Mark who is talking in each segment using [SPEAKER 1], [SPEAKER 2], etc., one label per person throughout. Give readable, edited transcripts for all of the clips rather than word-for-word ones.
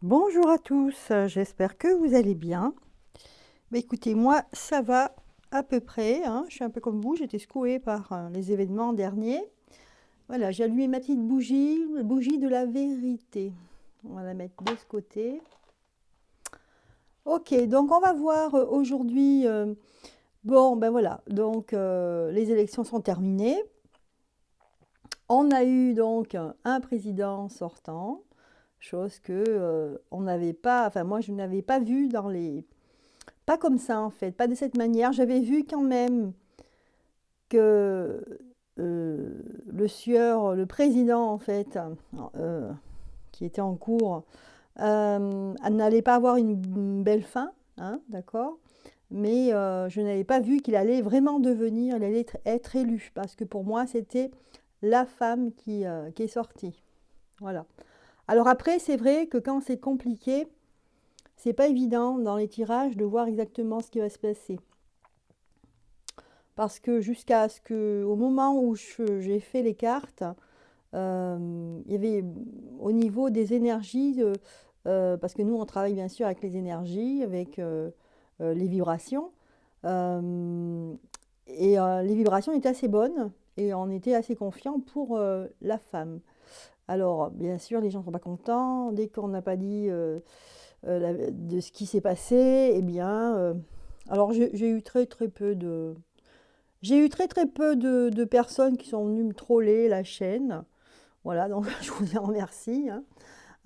[SPEAKER 1] Bonjour à tous, j'espère que vous allez bien. Écoutez, moi ça va à peu près, hein. Je suis un peu comme vous, j'étais secouée par les événements derniers. Voilà, j'ai allumé ma petite bougie, la bougie de la vérité. On va la mettre de ce côté. Ok, donc on va voir aujourd'hui. Bon, ben voilà, donc les élections sont terminées. On a eu donc un président sortant, chose que on n'avait pas, enfin moi je n'avais pas vu dans les. Pas comme ça en fait, pas de cette manière. J'avais vu quand même que le sieur, le président en fait, euh, qui était en cours, n'allait pas avoir une belle fin, hein, d'accord? Mais je n'avais pas vu qu'il allait vraiment devenir, il allait être élu, parce que pour moi c'était la femme qui est sortie. Voilà. Alors après, c'est vrai que quand c'est compliqué, c'est pas évident dans les tirages de voir exactement ce qui va se passer. Parce que jusqu'à ce que, au moment où j'ai fait les cartes, il y avait au niveau des énergies, parce que nous on travaille bien sûr avec les énergies, avec les vibrations, euh, et les vibrations étaient assez bonnes et on était assez confiants pour la femme. Alors bien sûr les gens ne sont pas contents dès qu'on n'a pas dit de ce qui s'est passé, eh bien, alors j'ai eu très très peu de très peu de personnes qui sont venues me troller la chaîne. Voilà, donc je vous en remercie, hein.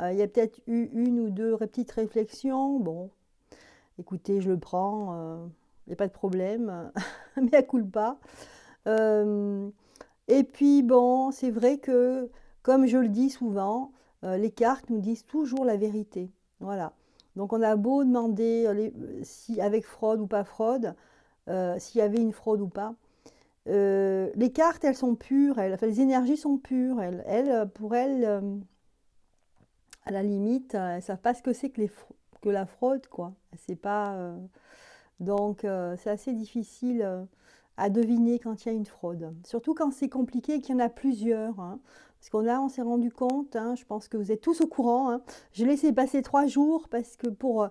[SPEAKER 1] Il y a peut-être eu une ou deux petites réflexions. Bon, écoutez, je le prends, il n'y a pas de problème, mais à culpa. Euh, et puis bon, c'est vrai que, comme je le dis souvent, les cartes nous disent toujours la vérité. Voilà. Donc on a beau demander si avec fraude ou pas fraude, s'il y avait une fraude ou pas. Les cartes, elles sont pures, enfin, les énergies sont pures. Pour elles, à la limite, elles ne savent pas ce que c'est que la fraude, quoi. C'est pas, donc, c'est assez difficile à deviner quand il y a une fraude. Surtout quand c'est compliqué et qu'il y en a plusieurs, hein. Parce qu'on là, on s'est rendu compte, hein, je pense que vous êtes tous au courant, hein. J'ai laissé passer 3 jours parce que pour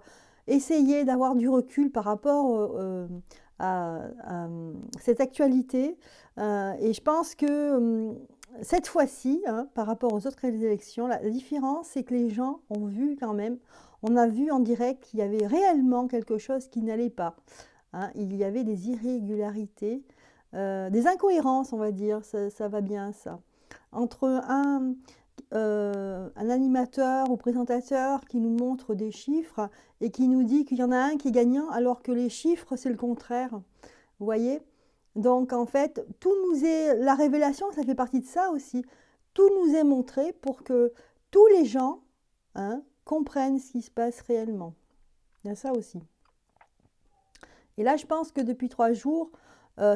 [SPEAKER 1] essayer d'avoir du recul par rapport à cette actualité. Et je pense que cette fois-ci, hein, par rapport aux autres élections, la différence, c'est que les gens ont vu quand même, on a vu en direct qu'il y avait réellement quelque chose qui n'allait pas, hein. Il y avait des irrégularités, des incohérences, on va dire, ça va bien ça. Entre un animateur ou présentateur qui nous montre des chiffres et qui nous dit qu'il y en a un qui est gagnant alors que les chiffres, c'est le contraire. Vous voyez? Donc en fait, tout nous est... La révélation, ça fait partie de ça aussi. Tout nous est montré pour que tous les gens, hein, comprennent ce qui se passe réellement. Il y a ça aussi. Et là, je pense que depuis 3 jours,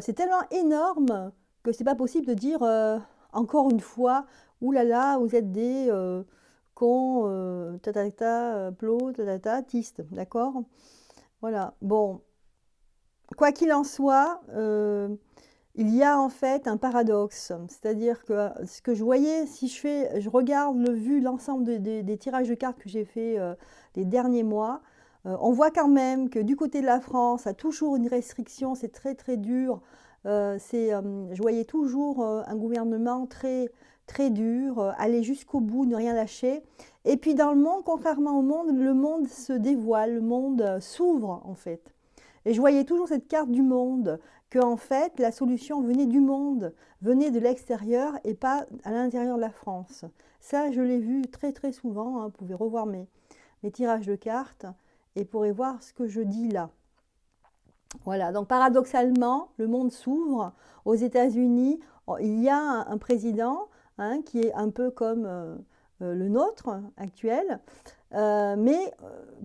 [SPEAKER 1] c'est tellement énorme que c'est pas possible de dire encore une fois, ouh là là, vous êtes des cons, tatata, plo, tatata, tistes, d'accord? Voilà. Bon, quoi qu'il en soit, il y a en fait un paradoxe. C'est-à-dire que ce que je voyais, si je regarde vu l'ensemble des tirages de cartes que j'ai fait les derniers mois, on voit quand même que du côté de la France, il y a toujours une restriction, c'est très très dur. Je voyais toujours un gouvernement très très dur, aller jusqu'au bout, ne rien lâcher. Et puis dans le monde, contrairement au monde, le monde se dévoile, le monde s'ouvre en fait. Et je voyais toujours cette carte du monde, que en fait la solution venait du monde, venait de l'extérieur et pas à l'intérieur de la France. Ça, je l'ai vu très très souvent, hein. Vous pouvez revoir mes tirages de cartes et pourrez voir ce que je dis là. Voilà, donc paradoxalement, le monde s'ouvre. Aux États-Unis, il y a un président, hein, qui est un peu comme le nôtre actuel. Mais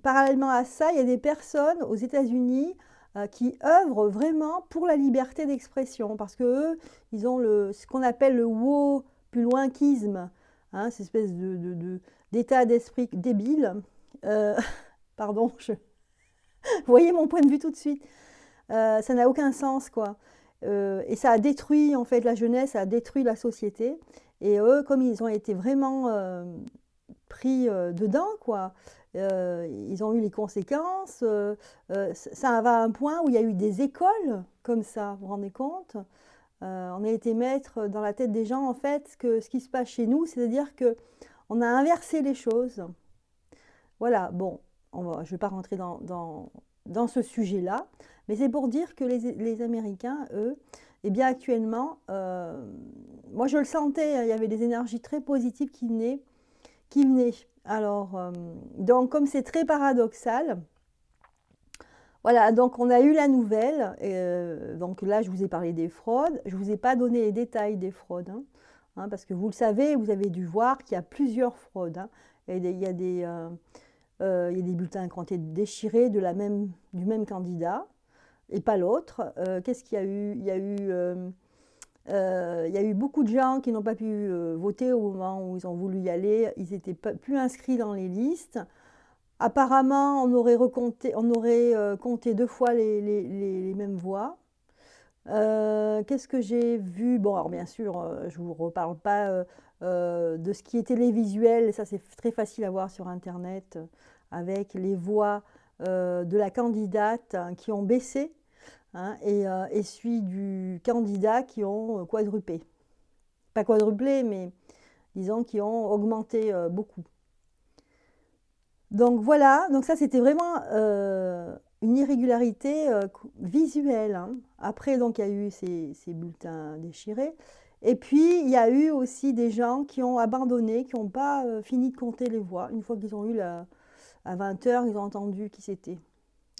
[SPEAKER 1] parallèlement à ça, il y a des personnes aux États-Unis qui œuvrent vraiment pour la liberté d'expression. Parce que eux, ils ont ce qu'on appelle le wow plus loinquisme, hein, cette espèce d'état d'esprit débile. Euh, pardon, vous voyez mon point de vue tout de suite. Ça n'a aucun sens, quoi. Et ça a détruit, en fait, la jeunesse, ça a détruit la société. Et eux, comme ils ont été vraiment pris dedans, quoi. Ils ont eu les conséquences. Ça va à un point où il y a eu des écoles comme ça, vous vous rendez compte? On a été mettre dans la tête des gens, en fait, que ce qui se passe chez nous, c'est-à-dire que on a inversé les choses. Voilà, bon, je ne vais pas rentrer dans ce sujet-là, mais c'est pour dire que les Américains, eux, eh bien actuellement, moi je le sentais, hein, il y avait des énergies très positives qui venaient. Alors, donc comme c'est très paradoxal, voilà, donc on a eu la nouvelle, donc là je vous ai parlé des fraudes, je ne vous ai pas donné les détails des fraudes, hein, parce que vous le savez, vous avez dû voir qu'il y a plusieurs fraudes, hein, et il y a des bulletins qui ont été déchirés du même candidat et pas l'autre. Qu'est-ce qu'il y a eu? Il y a eu beaucoup de gens qui n'ont pas pu voter au moment où ils ont voulu y aller. Ils n'étaient plus inscrits dans les listes. Apparemment, on aurait compté 2 fois les mêmes voix. Qu'est-ce que j'ai vu? Bon, alors bien sûr, je ne vous reparle pas de ce qui est télévisuel. Ça, c'est très facile à voir sur Internet avec les voix de la candidate, hein, qui ont baissé, hein, et celui du candidat qui ont quadruplé. Pas quadruplé, mais disons qui ont augmenté beaucoup. Donc voilà, donc ça c'était vraiment une irrégularité visuelle, hein. Après, donc il y a eu ces bulletins déchirés. Et puis il y a eu aussi des gens qui ont abandonné, qui n'ont pas fini de compter les voix. Une fois qu'ils ont eu à 20 h, ils ont entendu qui c'était.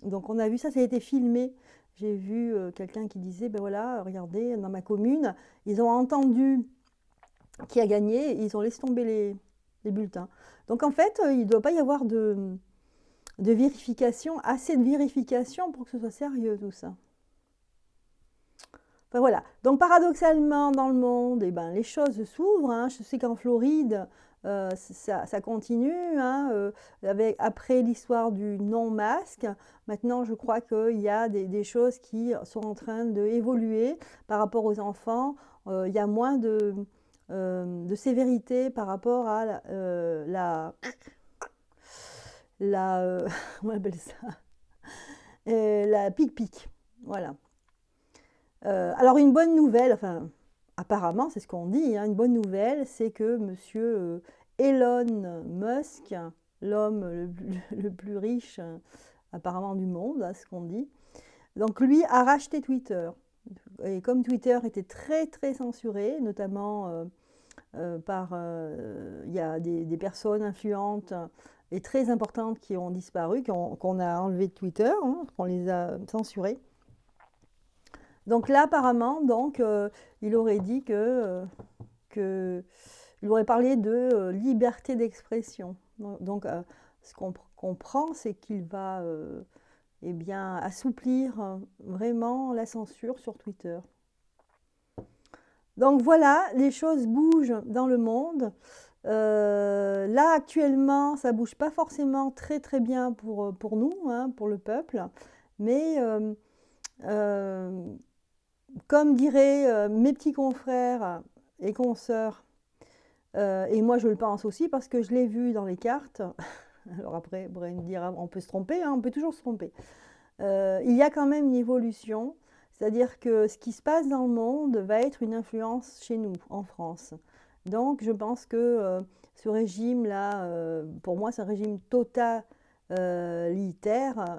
[SPEAKER 1] Donc on a vu ça, ça a été filmé. J'ai vu quelqu'un qui disait, ben voilà, regardez, dans ma commune, ils ont entendu qui a gagné, et ils ont laissé tomber les bulletins. Donc en fait, il ne doit pas y avoir de vérification, assez de vérification pour que ce soit sérieux tout ça. Enfin voilà. Donc paradoxalement, dans le monde, eh ben, les choses s'ouvrent, hein. Je sais qu'en Floride, ça continue, hein, après l'histoire du non-masque. Maintenant, je crois qu'il y a des choses qui sont en train d'évoluer par rapport aux enfants. Il y a moins de sévérité par rapport à on appelle ça, la pic-pic. Voilà. Alors une bonne nouvelle, enfin apparemment c'est ce qu'on dit, hein, une bonne nouvelle, c'est que monsieur Elon Musk, l'homme le plus riche apparemment du monde, hein, ce qu'on dit, donc lui a racheté Twitter. Et comme Twitter était très très censuré, notamment il y a des personnes influentes et très importantes qui ont disparu, qu'on a enlevé de Twitter, hein, qu'on les a censurés. Donc là, apparemment, donc, il aurait dit il aurait parlé de liberté d'expression. Donc, ce qu'on comprend, c'est qu'il va eh bien, assouplir vraiment la censure sur Twitter. Donc voilà, les choses bougent dans le monde. Là, actuellement, ça ne bouge pas forcément très très bien pour nous, hein, pour le peuple. Mais comme diraient mes petits confrères et consoeurs, et moi je le pense aussi parce que je l'ai vu dans les cartes. Alors après, Brian dira, on peut se tromper, hein, on peut toujours se tromper. Il y a quand même une évolution, c'est-à-dire que ce qui se passe dans le monde va être une influence chez nous, en France. Donc je pense que ce régime-là, pour moi c'est un régime totalitaire,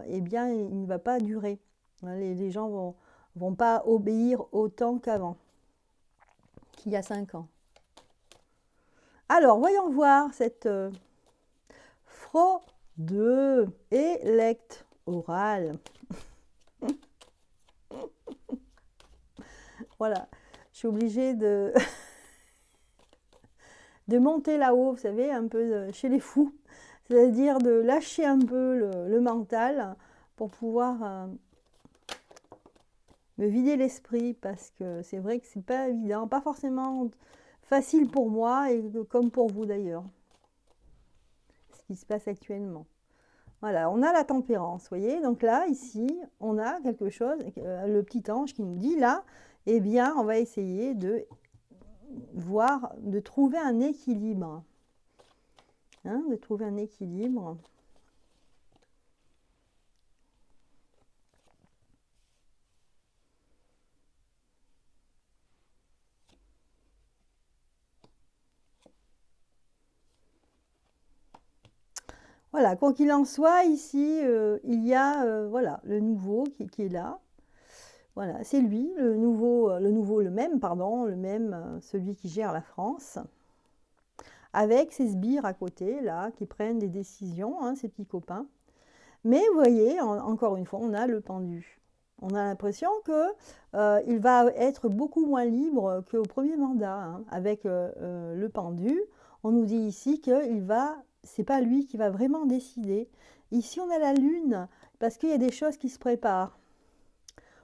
[SPEAKER 1] eh bien il ne va pas durer. Les gens vont pas obéir autant qu'avant, qu'il y a 5 ans. Alors, voyons voir cette fraude électorale. Voilà, je suis obligée de monter là-haut, vous savez, un peu chez les fous, c'est-à-dire de lâcher un peu le mental pour pouvoir me vider l'esprit, parce que c'est vrai que c'est pas évident, pas forcément facile pour moi, et comme pour vous d'ailleurs, ce qui se passe actuellement. Voilà, on a la tempérance, vous voyez, donc là, ici, on a quelque chose, le petit ange qui nous dit là, eh bien, on va essayer de trouver un équilibre. hein, de trouver un équilibre. Voilà, quoi qu'il en soit, ici, il y a voilà, le nouveau qui est là. Voilà, c'est lui, le même, pardon, le même, celui qui gère la France, avec ses sbires à côté, là, qui prennent des décisions, hein, ses petits copains. Mais vous voyez, encore une fois, on a le pendu. On a l'impression que il va être beaucoup moins libre qu'au premier mandat, hein. Avec le pendu, on nous dit ici qu'il va, c'est pas lui qui va vraiment décider. Ici, on a la lune, parce qu'il y a des choses qui se préparent.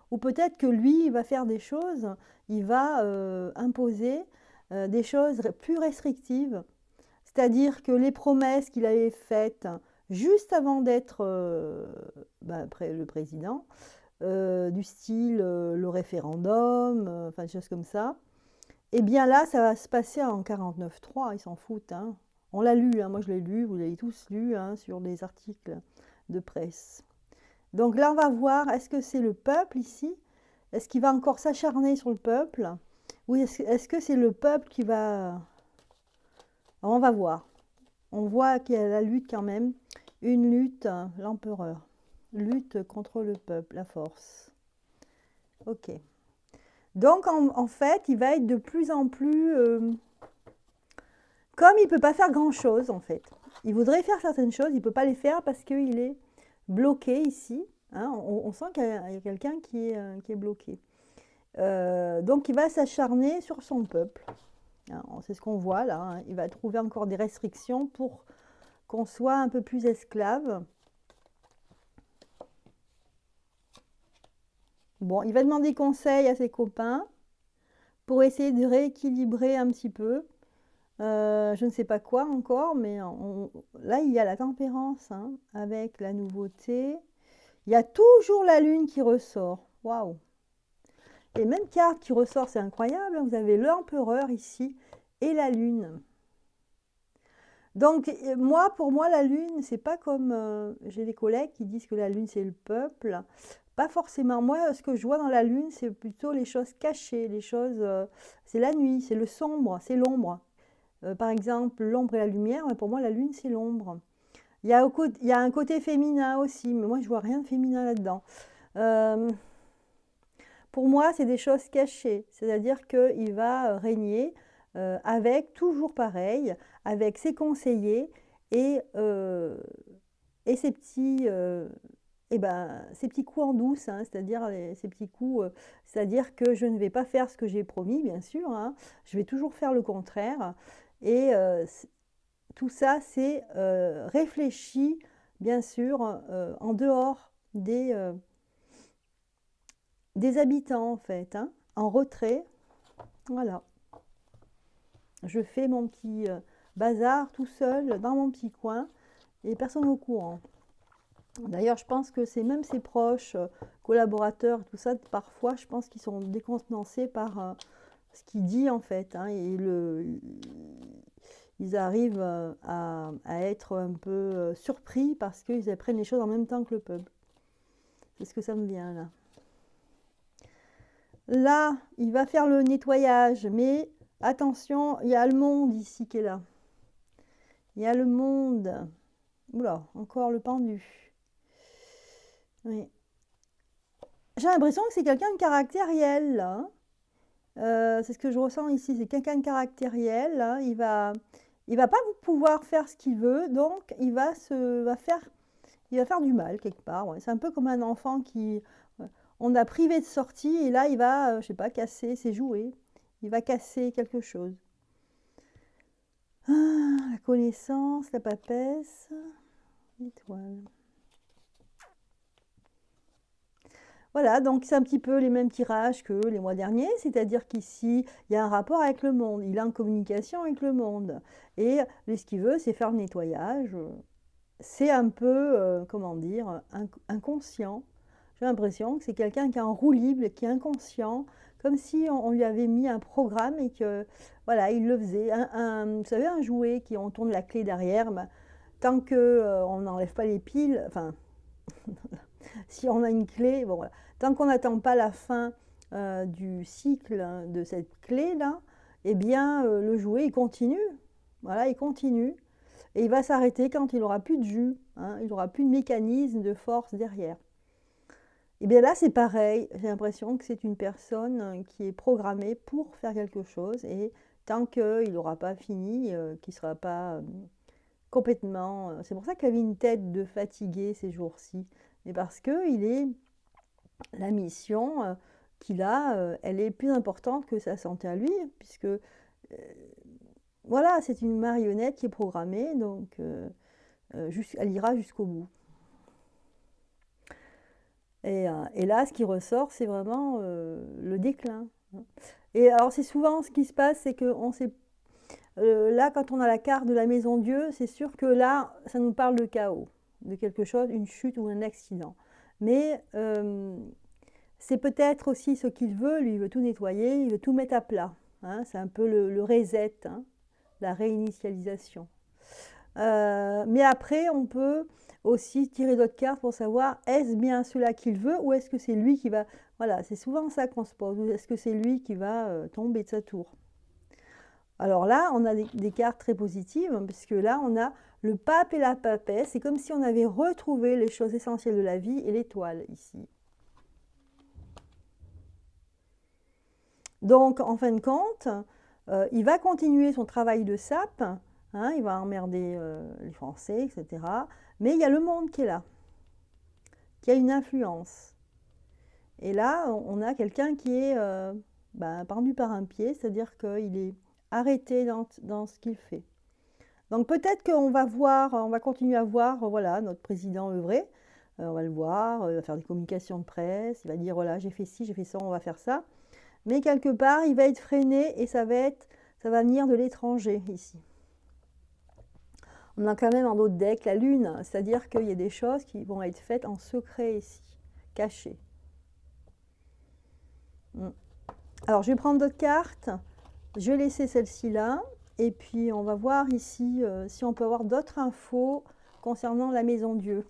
[SPEAKER 1] Ou peut-être que lui, il va faire des choses, il va imposer des choses plus restrictives. C'est-à-dire que les promesses qu'il avait faites juste avant d'être le président, du style le référendum, enfin des choses comme ça, eh bien là, ça va se passer en 49.3, ils s'en foutent, hein. On l'a lu, hein, moi je l'ai lu, vous l'avez tous lu, hein, sur des articles de presse. Donc là, on va voir, est-ce que c'est le peuple ici? Est-ce qu'il va encore s'acharner sur le peuple? Ou est-ce que c'est le peuple qui va... On va voir. On voit qu'il y a la lutte quand même. Une lutte, l'empereur. Lutte contre le peuple, la force. Ok. Donc en fait, il va être de plus en plus... comme il ne peut pas faire grand-chose en fait. Il voudrait faire certaines choses, il ne peut pas les faire parce qu'il est bloqué ici. Hein, on sent qu'il y a quelqu'un qui est bloqué. Donc il va s'acharner sur son peuple. Hein, c'est ce qu'on voit là. Hein. Il va trouver encore des restrictions pour qu'on soit un peu plus esclave. Bon, il va demander conseil à ses copains pour essayer de rééquilibrer un petit peu. Je ne sais pas quoi encore, mais là, il y a la tempérance, hein, avec la nouveauté. Il y a toujours la lune qui ressort. Waouh! Et même carte qui ressort, c'est incroyable. Vous avez l'empereur ici et la lune. Donc, moi, pour moi, la lune, c'est pas comme... j'ai des collègues qui disent que la lune, c'est le peuple. Pas forcément. Moi, ce que je vois dans la lune, c'est plutôt les choses cachées, les choses... c'est la nuit, c'est le sombre, c'est l'ombre. Par exemple, l'ombre et la lumière, mais pour moi, la lune, c'est l'ombre. Il y a un côté féminin aussi, mais moi, je vois rien de féminin là-dedans. Pour moi, c'est des choses cachées, c'est-à-dire qu'il va régner avec, toujours pareil, avec ses conseillers et ses petits, ces petits coups en douce, hein, c'est-à-dire ces petits coups, c'est-à-dire que je ne vais pas faire ce que j'ai promis, bien sûr, hein, je vais toujours faire le contraire. Et tout ça, c'est réfléchi, bien sûr, en dehors des habitants, en fait, hein, en retrait. Voilà. Je fais mon petit bazar tout seul dans mon petit coin et personne au courant. D'ailleurs, je pense que c'est même ses proches, collaborateurs, tout ça, parfois, je pense qu'ils sont décontenancés par ce qu'il dit, en fait, hein, et ils arrivent à être un peu surpris parce qu'ils apprennent les choses en même temps que le peuple. C'est ce que ça me vient, là. Là, il va faire le nettoyage, mais attention, il y a le monde ici qui est là. Il y a le monde. Oula, encore le pendu. Oui. J'ai l'impression que c'est quelqu'un de caractériel, là. C'est ce que je ressens ici, c'est quelqu'un de caractériel, là. Il va pas pouvoir faire ce qu'il veut, donc il va faire du mal quelque part. Ouais. C'est un peu comme un enfant qui... on a privé de sortie et là, il va, je sais pas, casser ses jouets. Il va casser quelque chose. Ah, la connaissance, la papesse, l'étoile. Voilà, donc c'est un petit peu les mêmes tirages que les mois derniers, c'est-à-dire qu'ici, il y a un rapport avec le monde, il est en communication avec le monde. Et ce qu'il veut, c'est faire le nettoyage. C'est un peu, comment dire, inconscient. J'ai l'impression que c'est quelqu'un qui est en roue libre, qui est inconscient, comme si on lui avait mis un programme et que, voilà, il le faisait. Vous savez, un jouet qui on tourne la clé derrière, ben, tant que on n'enlève pas les piles, enfin, si on a une clé, bon voilà, tant qu'on n'attend pas la fin du cycle hein, de cette clé-là, eh bien, le jouet, il continue. Voilà, il continue. Et il va s'arrêter quand il n'aura plus de jus, hein, il n'aura plus de mécanisme de force derrière. Et bien là, c'est pareil, j'ai l'impression que c'est une personne qui est programmée pour faire quelque chose et tant qu'il n'aura pas fini, qu'il ne sera pas complètement... c'est pour ça qu'il avait une tête de fatigué ces jours-ci, mais parce que la mission qu'il a, elle est plus importante que sa santé à lui, puisque voilà, c'est une marionnette qui est programmée, donc elle ira jusqu'au bout. Et là, ce qui ressort, c'est vraiment le déclin. Et alors, c'est souvent ce qui se passe, c'est que là, quand on a la carte de la maison Dieu, c'est sûr que là, ça nous parle de chaos, de quelque chose, une chute ou un accident. Mais c'est peut-être aussi ce qu'il veut, lui, il veut tout nettoyer, il veut tout mettre à plat. Hein, c'est un peu le reset, hein, la réinitialisation. Mais après, on peut aussi tirer d'autres cartes pour savoir est-ce bien cela qu'il veut ou est-ce que c'est lui qui va... Voilà, c'est souvent ça qu'on se pose. Ou est-ce que c'est lui qui va tomber de sa tour? Alors là, on a des cartes très positives, puisque là, on a le pape et la papesse. C'est comme si on avait retrouvé les choses essentielles de la vie et l'étoile ici. Donc, en fin de compte, il va continuer son travail de sape. Hein, il va emmerder les Français, etc. Mais il y a le monde qui est là, qui a une influence. Et là, on a quelqu'un qui est pendu par un pied, c'est-à-dire qu'il est arrêté dans ce qu'il fait. Donc peut-être qu'on va voir, on va continuer à voir, voilà, notre président œuvrer. On va le voir, il va faire des communications de presse, il va dire, voilà, j'ai fait ci, j'ai fait ça, on va faire ça. Mais quelque part, il va être freiné et ça va venir de l'étranger ici. On a quand même en d'autres decks la lune, c'est-à-dire qu'il y a des choses qui vont être faites en secret ici, cachées. Alors je vais prendre d'autres cartes, je vais laisser celle-ci là, et puis on va voir ici si on peut avoir d'autres infos concernant la maison Dieu.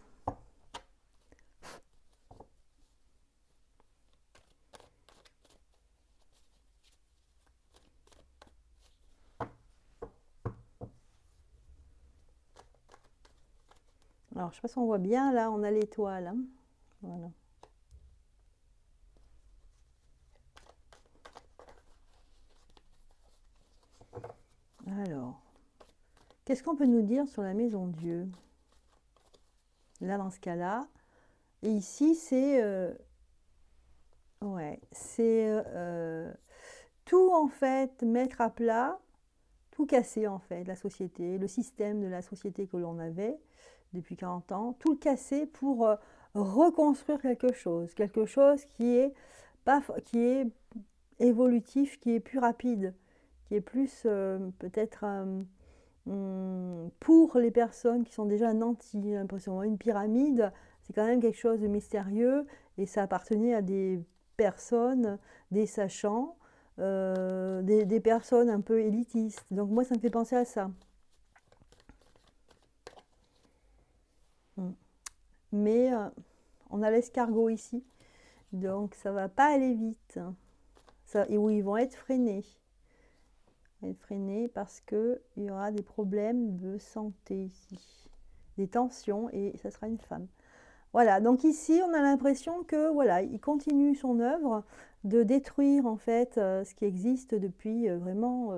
[SPEAKER 1] Alors, je ne sais pas si on voit bien, là, on a l'étoile. Hein. Voilà. Alors, qu'est-ce qu'on peut nous dire sur la maison Dieu? Là, dans ce cas-là. Et ici, c'est... ouais, c'est tout, en fait, mettre à plat, tout casser, en fait, la société, le système de la société que l'on avait depuis 40 ans, tout le casser pour reconstruire quelque chose qui est évolutif, qui est plus rapide, qui est plus peut-être pour les personnes qui sont déjà nanties. J'ai l'impression, une pyramide, c'est quand même quelque chose de mystérieux et ça appartenait à des personnes, des sachants, des personnes un peu élitistes. Donc moi, ça me fait penser à ça. Mais on a l'escargot ici, donc ça va pas aller vite. Et où ils vont être freinés. Parce qu'il y aura des problèmes de santé ici, des tensions, et ça sera une femme. Voilà, donc ici on a l'impression que voilà, il continue son œuvre de détruire en fait ce qui existe depuis vraiment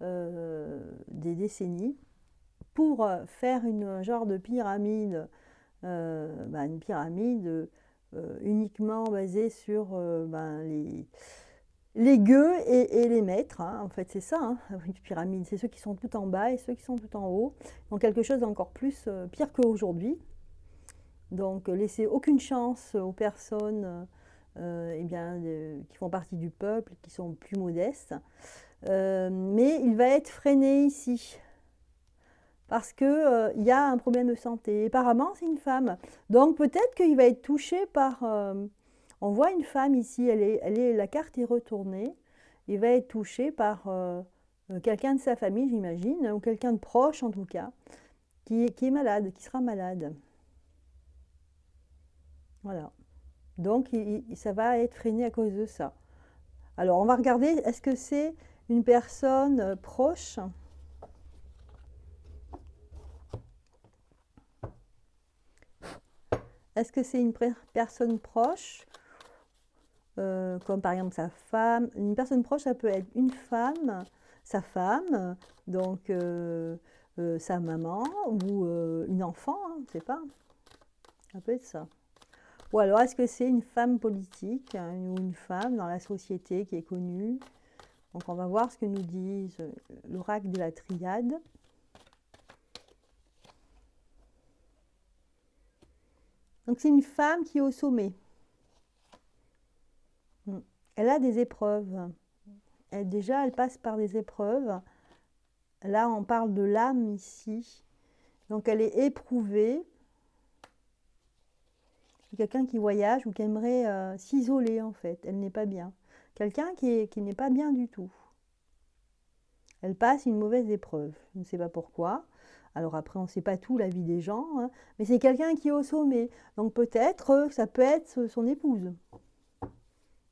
[SPEAKER 1] des décennies pour faire une genre de pyramide. Une pyramide uniquement basée sur les gueux et les maîtres. Hein. En fait, c'est ça, hein, une pyramide. C'est ceux qui sont tout en bas et ceux qui sont tout en haut. Donc quelque chose d'encore plus pire qu'aujourd'hui. Donc laisser aucune chance aux personnes qui font partie du peuple, qui sont plus modestes. Mais il va être freiné ici. Parce qu'il y a un problème de santé. Apparemment, c'est une femme. Donc peut-être qu'il va être touché par... On voit une femme ici, la carte est retournée. Il va être touché par quelqu'un de sa famille, j'imagine, ou quelqu'un de proche en tout cas, qui est malade, qui sera malade. Voilà. Donc, ça va être freiné à cause de ça. Alors, on va regarder, est-ce que c'est une personne proche? Est-ce que c'est une personne proche, comme par exemple sa femme? Une personne proche, ça peut être une femme, sa femme, donc sa maman ou une enfant, hein, je ne sais pas. Ça peut être ça. Ou alors, est-ce que c'est une femme politique, hein, ou une femme dans la société qui est connue? Donc, on va voir ce que nous dit l'oracle de la triade. Donc, c'est une femme qui est au sommet. Elle a des épreuves. Déjà, elle passe par des épreuves. Là, on parle de l'âme ici. Donc, elle est éprouvée. Quelqu'un qui voyage ou qui aimerait s'isoler, en fait. Elle n'est pas bien. Quelqu'un qui n'est pas bien du tout. Elle passe une mauvaise épreuve. Je ne sais pas pourquoi. Alors après, on ne sait pas tout, la vie des gens. Hein, mais c'est quelqu'un qui est au sommet. Donc peut-être ça peut être son épouse.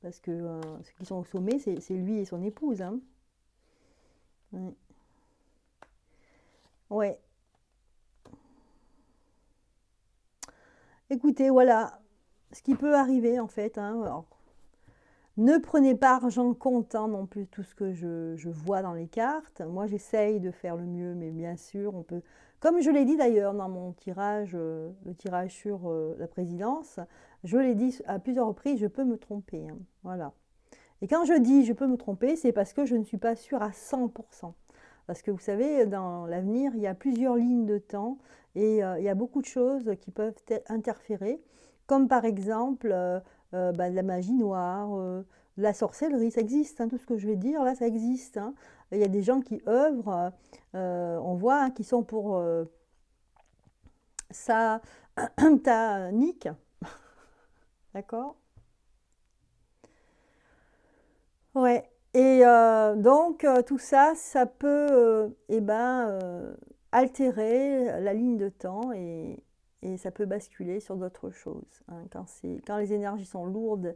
[SPEAKER 1] Parce que ceux qui sont au sommet, c'est lui et son épouse. Hein. Ouais. Ouais. Écoutez, voilà ce qui peut arriver en fait. Hein. Alors, ne prenez pas argent comptant non plus tout ce que je vois dans les cartes. Moi, j'essaye de faire le mieux, mais bien sûr, on peut... Comme je l'ai dit d'ailleurs dans mon tirage, le tirage sur la présidence, je l'ai dit à plusieurs reprises, je peux me tromper. Hein. Voilà. Et quand je dis je peux me tromper, c'est parce que je ne suis pas sûre à 100%. Parce que vous savez, dans l'avenir, il y a plusieurs lignes de temps et il y a beaucoup de choses qui peuvent interférer, comme par exemple de la magie noire, de la sorcellerie, ça existe, hein, tout ce que je vais dire là, ça existe. Hein. Il y a des gens qui œuvrent, on voit, hein, qui sont pour satanique, d'accord? Ouais. Et donc, tout ça, ça peut altérer la ligne de temps et ça peut basculer sur d'autres choses. Hein, quand les énergies sont lourdes.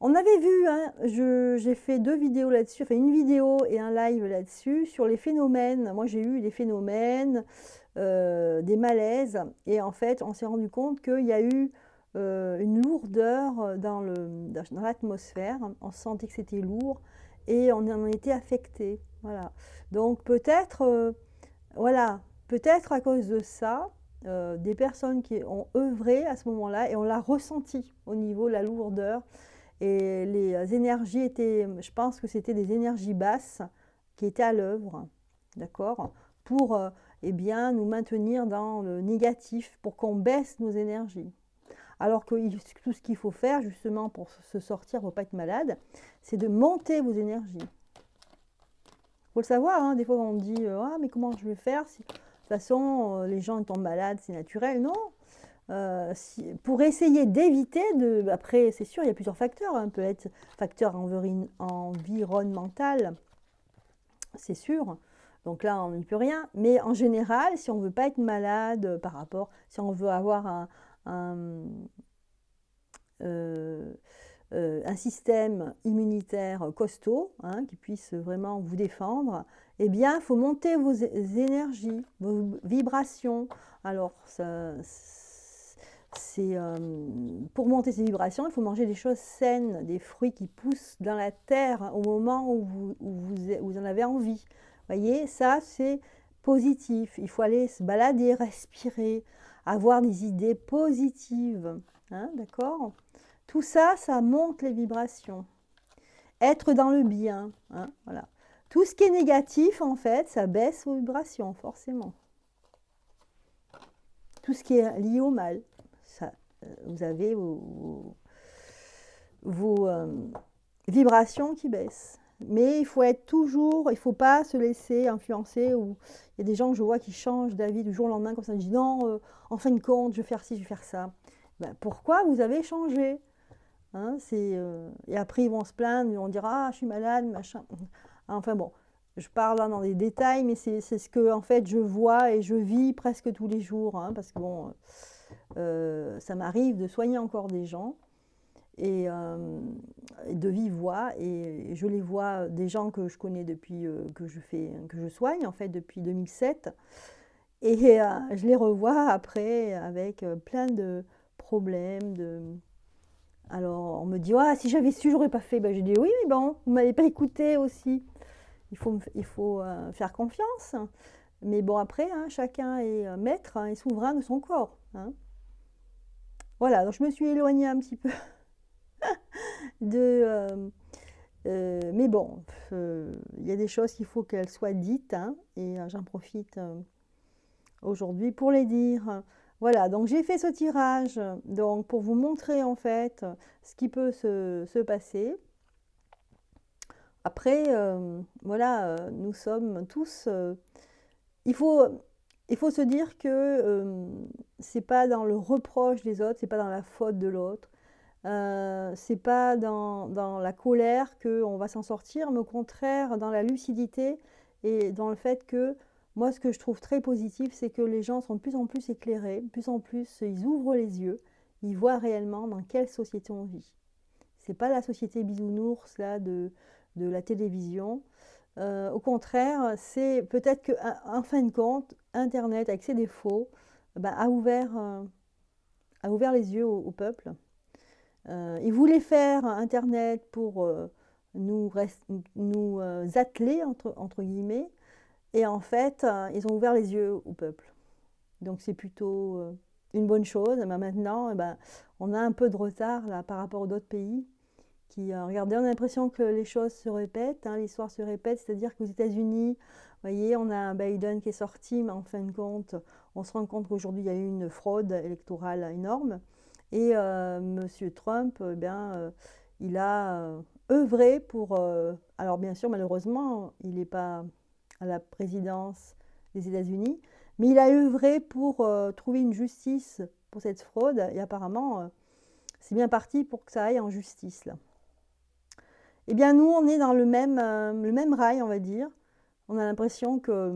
[SPEAKER 1] On avait vu, hein, j'ai fait 2 vidéos là-dessus, enfin une vidéo et un live là-dessus, sur les phénomènes. Moi, j'ai eu des phénomènes, des malaises. Et en fait, on s'est rendu compte qu'il y a eu une lourdeur dans l'atmosphère. On sentait que c'était lourd et on en était affecté. Voilà. Donc peut-être, voilà, peut-être à cause de ça, des personnes qui ont œuvré à ce moment-là et on l'a ressenti au niveau de la lourdeur. Et les énergies étaient, je pense que c'était des énergies basses qui étaient à l'œuvre, d'accord, pour eh bien, nous maintenir dans le négatif, pour qu'on baisse nos énergies. Alors que tout ce qu'il faut faire, justement, pour se sortir, pour ne pas être malade, c'est de monter vos énergies. Il faut le savoir, hein, des fois on dit ah, mais comment je vais faire si... De toute façon, les gens tombent malades, c'est naturel. Non, pour essayer d'éviter de... Après, c'est sûr, il y a plusieurs facteurs. Hein. Peut être facteur environnemental, c'est sûr. Donc là, on n'y peut rien. Mais en général, si on ne veut pas être malade par rapport... Si on veut avoir un système immunitaire costaud, hein, qui puisse vraiment vous défendre, eh bien, il faut monter vos énergies, vos vibrations. Alors, pour monter ces vibrations, il faut manger des choses saines, des fruits qui poussent dans la terre au moment où vous en avez envie. Vous voyez, ça, c'est positif. Il faut aller se balader, respirer, avoir des idées positives. Hein, d'accord ? Tout ça, ça monte les vibrations. Être dans le bien. Hein, voilà. Tout ce qui est négatif, en fait, ça baisse vos vibrations, forcément. Tout ce qui est lié au mal, ça, vous avez vos vibrations qui baissent. Mais il faut être toujours, il ne faut pas se laisser influencer. Il y a des gens que je vois qui changent d'avis du jour au lendemain, comme ça, ils disent non, en fin de compte, je vais faire ci, je vais faire ça. Ben, pourquoi vous avez changé? hein, et après, ils vont se plaindre, ils vont dire: «Ah, je suis malade, machin». Enfin bon, je parle là dans des détails, mais c'est ce que, en fait, je vois et je vis presque tous les jours, hein, parce que bon, ça m'arrive de soigner encore des gens et de vive voix, et je les vois, des gens que je connais depuis que je soigne, en fait, depuis 2007. Et je les revois après avec plein de problèmes. Alors, on me dit: «Ah, si j'avais su, j'aurais pas fait». Ben, je dis: «Oui, mais bon, vous m'avez pas écouté aussi». Il faut faire confiance. Mais bon, après, hein, chacun est maître, hein, et souverain de son corps, hein. Voilà, donc je me suis éloignée un petit peu de. Mais bon, il y a des choses qu'il faut qu'elles soient dites, hein, et j'en profite aujourd'hui pour les dire. Voilà, donc j'ai fait ce tirage donc pour vous montrer en fait ce qui peut se passer. Après, voilà, nous sommes tous. Il faut, il faut se dire que c'est pas dans le reproche des autres, c'est pas dans la faute de l'autre, c'est pas dans la colère qu'on va s'en sortir, mais au contraire dans la lucidité et dans le fait que moi, ce que je trouve très positif, c'est que les gens sont de plus en plus éclairés, de plus en plus ils ouvrent les yeux, ils voient réellement dans quelle société on vit. C'est pas la société bisounours là de la télévision. Au contraire, c'est peut-être que, en fin de compte, Internet, avec ses défauts, ben, a ouvert les yeux au peuple. Ils voulaient faire Internet pour nous atteler, entre guillemets, et en fait, ils ont ouvert les yeux au peuple. Donc c'est plutôt une bonne chose. Et ben, maintenant, eh ben, on a un peu de retard là, par rapport aux d'autres pays regardez, on a l'impression que les choses se répètent, hein, l'histoire se répète, c'est-à-dire qu'aux États-Unis, vous voyez, on a un Biden qui est sorti, mais en fin de compte, on se rend compte qu'aujourd'hui, il y a eu une fraude électorale énorme. Et M. Trump, eh bien, il a œuvré pour. Alors, bien sûr, malheureusement, il n'est pas à la présidence des États-Unis, mais il a œuvré pour trouver une justice pour cette fraude, et apparemment, c'est bien parti pour que ça aille en justice, là. Eh bien, nous, on est dans le même rail, on va dire. On a l'impression que,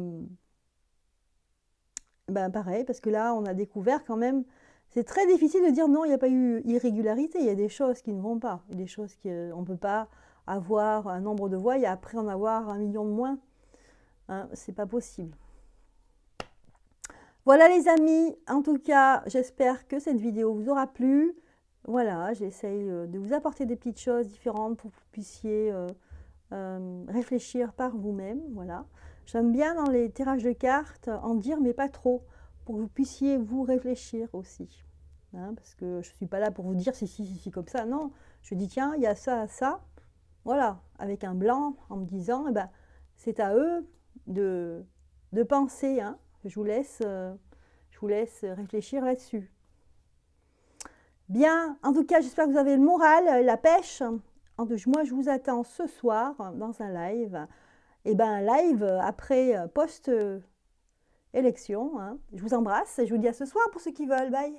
[SPEAKER 1] ben, pareil, parce que là, on a découvert quand même, c'est très difficile de dire non, il n'y a pas eu irrégularité, il y a des choses qui ne vont pas, il y a des choses qu'on ne peut pas avoir un nombre de voix et après en avoir 1 million de moins. Hein, c'est pas possible. Voilà les amis, en tout cas, j'espère que cette vidéo vous aura plu. Voilà, j'essaye de vous apporter des petites choses différentes pour que vous puissiez réfléchir par vous-même. Voilà. J'aime bien dans les tirages de cartes en dire, mais pas trop, pour que vous puissiez vous réfléchir aussi. Hein, parce que je ne suis pas là pour vous dire si, comme ça. Non, je dis tiens, il y a ça, ça. Voilà, avec un blanc, en me disant, eh ben, c'est à eux de penser. Hein. Je vous laisse réfléchir là-dessus. Bien, en tout cas, j'espère que vous avez le moral, la pêche. Moi, je vous attends ce soir dans un live. Et bien, un live après, post-élection. Hein. Je vous embrasse et je vous dis à ce soir pour ceux qui veulent. Bye.